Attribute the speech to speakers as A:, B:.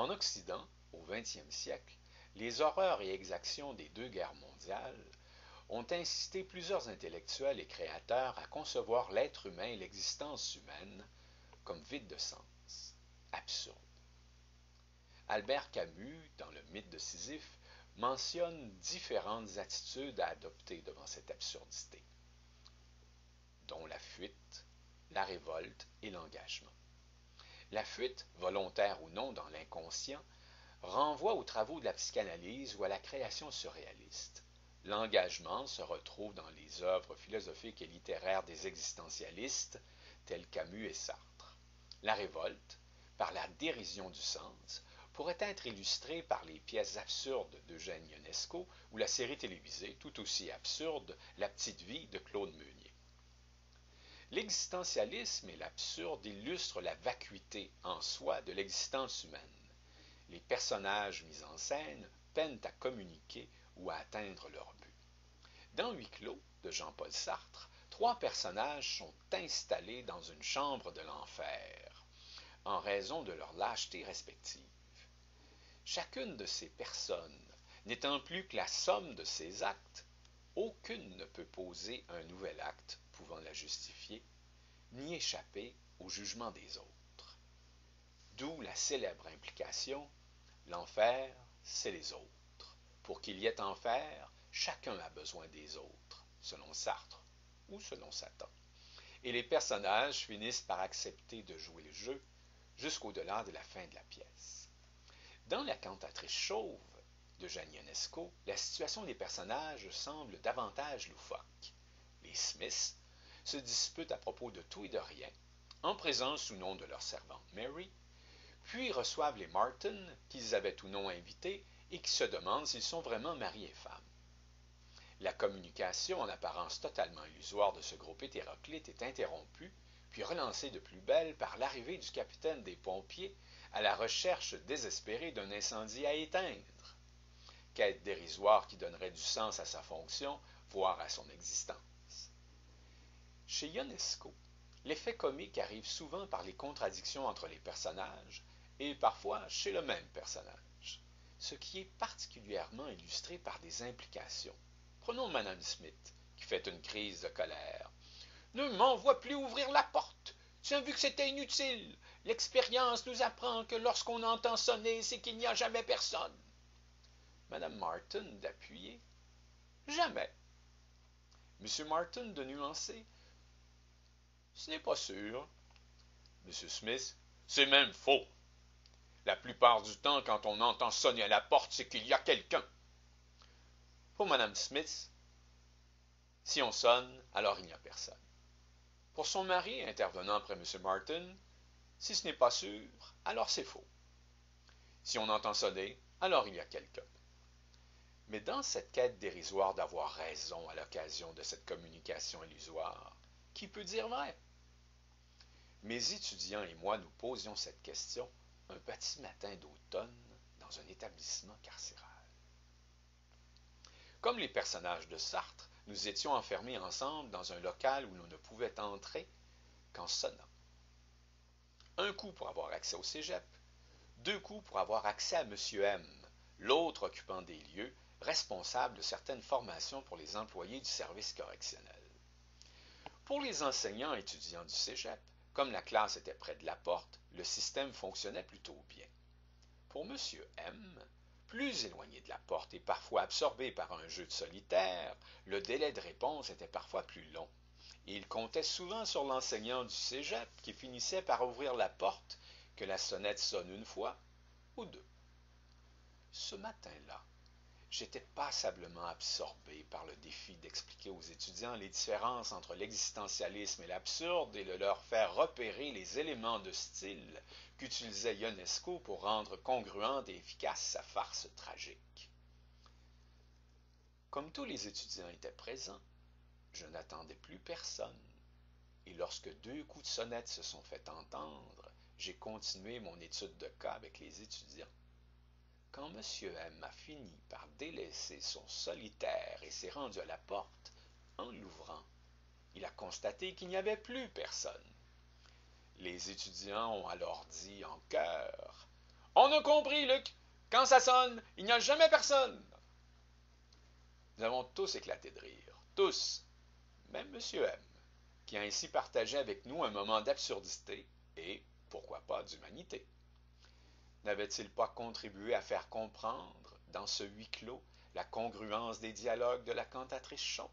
A: En Occident, au XXe siècle, les horreurs et exactions des deux guerres mondiales ont incité plusieurs intellectuels et créateurs à concevoir l'être humain et l'existence humaine comme vide de sens, absurde. Albert Camus, dans le mythe de Sisyphe, mentionne différentes attitudes à adopter devant cette absurdité, dont la fuite, la révolte et l'engagement. La fuite, volontaire ou non dans l'inconscient, renvoie aux travaux de la psychanalyse ou à la création surréaliste. L'engagement se retrouve dans les œuvres philosophiques et littéraires des existentialistes tels Camus et Sartre. La révolte, par la dérision du sens, pourrait être illustrée par les pièces absurdes d'Eugène Ionesco ou la série télévisée tout aussi absurde La petite vie de Claude Meunier. L'existentialisme et l'absurde illustrent la vacuité en soi de l'existence humaine. Les personnages mis en scène peinent à communiquer ou à atteindre leur but. Dans Huis clos de Jean-Paul Sartre, trois personnages sont installés dans une chambre de l'enfer, en raison de leur lâcheté respective. Chacune de ces personnes n'étant plus que la somme de ses actes, aucune ne peut poser un nouvel acte pouvant la justifier, ni échapper au jugement des autres. D'où la célèbre implication: l'enfer, c'est les autres. Pour qu'il y ait enfer, chacun a besoin des autres, selon Sartre ou selon Satan. Et les personnages finissent par accepter de jouer le jeu jusqu'au-delà de la fin de la pièce. Dans La cantatrice chauve de Jeanne Ionesco, la situation des personnages semble davantage loufoque. Les Smiths se disputent à propos de tout et de rien, en présence ou non de leur servante Mary, puis reçoivent les Martin, qu'ils avaient ou non invités, et qui se demandent s'ils sont vraiment mari et femme. La communication en apparence totalement illusoire de ce groupe hétéroclite est interrompue, puis relancée de plus belle par l'arrivée du capitaine des pompiers à la recherche désespérée d'un incendie à éteindre. Quête dérisoire qui donnerait du sens à sa fonction, voire à son existence. Chez Ionesco, l'effet comique arrive souvent par les contradictions entre les personnages, et parfois chez le même personnage, ce qui est particulièrement illustré par des implications. Prenons Madame Smith, qui fait une crise de colère. « Ne m'envoie plus ouvrir la porte! Tu as vu que c'était inutile! L'expérience nous apprend que lorsqu'on entend sonner, c'est qu'il n'y a jamais personne! » Madame Martin d'appuyer. « Jamais! » Monsieur Martin de nuancer. « Ce n'est pas sûr. » Monsieur Smith. « C'est même faux! La plupart du temps, quand on entend sonner à la porte, c'est qu'il y a quelqu'un. » Pour Madame Smith, si on sonne, alors il n'y a personne. Pour son mari, intervenant après M. Martin, si ce n'est pas sûr, alors c'est faux. Si on entend sonner, alors il y a quelqu'un. Mais dans cette quête dérisoire d'avoir raison à l'occasion de cette communication illusoire, qui peut dire vrai? Mes étudiants et moi nous posions cette question un petit matin d'automne dans un établissement carcéral. Comme les personnages de Sartre, nous étions enfermés ensemble dans un local où l'on ne pouvait entrer qu'en sonnant. Un coup pour avoir accès au cégep, deux coups pour avoir accès à M. M, l'autre occupant des lieux, responsable de certaines formations pour les employés du service correctionnel. Pour les enseignants et étudiants du cégep, comme la classe était près de la porte, le système fonctionnait plutôt bien. Pour M. M, plus éloigné de la porte et parfois absorbé par un jeu de solitaire, le délai de réponse était parfois plus long. Et il comptait souvent sur l'enseignant du cégep qui finissait par ouvrir la porte, que la sonnette sonne une fois ou deux. Ce matin-là, j'étais passablement absorbé par le défi d'expliquer aux étudiants les différences entre l'existentialisme et l'absurde et de leur faire repérer les éléments de style qu'utilisait Ionesco pour rendre congruente et efficace sa farce tragique. Comme tous les étudiants étaient présents, je n'attendais plus personne, et lorsque deux coups de sonnette se sont fait entendre, j'ai continué mon étude de cas avec les étudiants. Quand M. M a fini par délaisser son solitaire et s'est rendu à la porte, en l'ouvrant, il a constaté qu'il n'y avait plus personne. Les étudiants ont alors dit en chœur « On On a compris, Luc. Quand ça sonne, il n'y a jamais personne. Nous avons tous éclaté de rire. Tous. Même M. M, qui a ainsi partagé avec nous un moment d'absurdité et, pourquoi pas, d'humanité. N'avait-il pas contribué à faire comprendre, dans ce huis clos, la congruence des dialogues de la cantatrice chauve?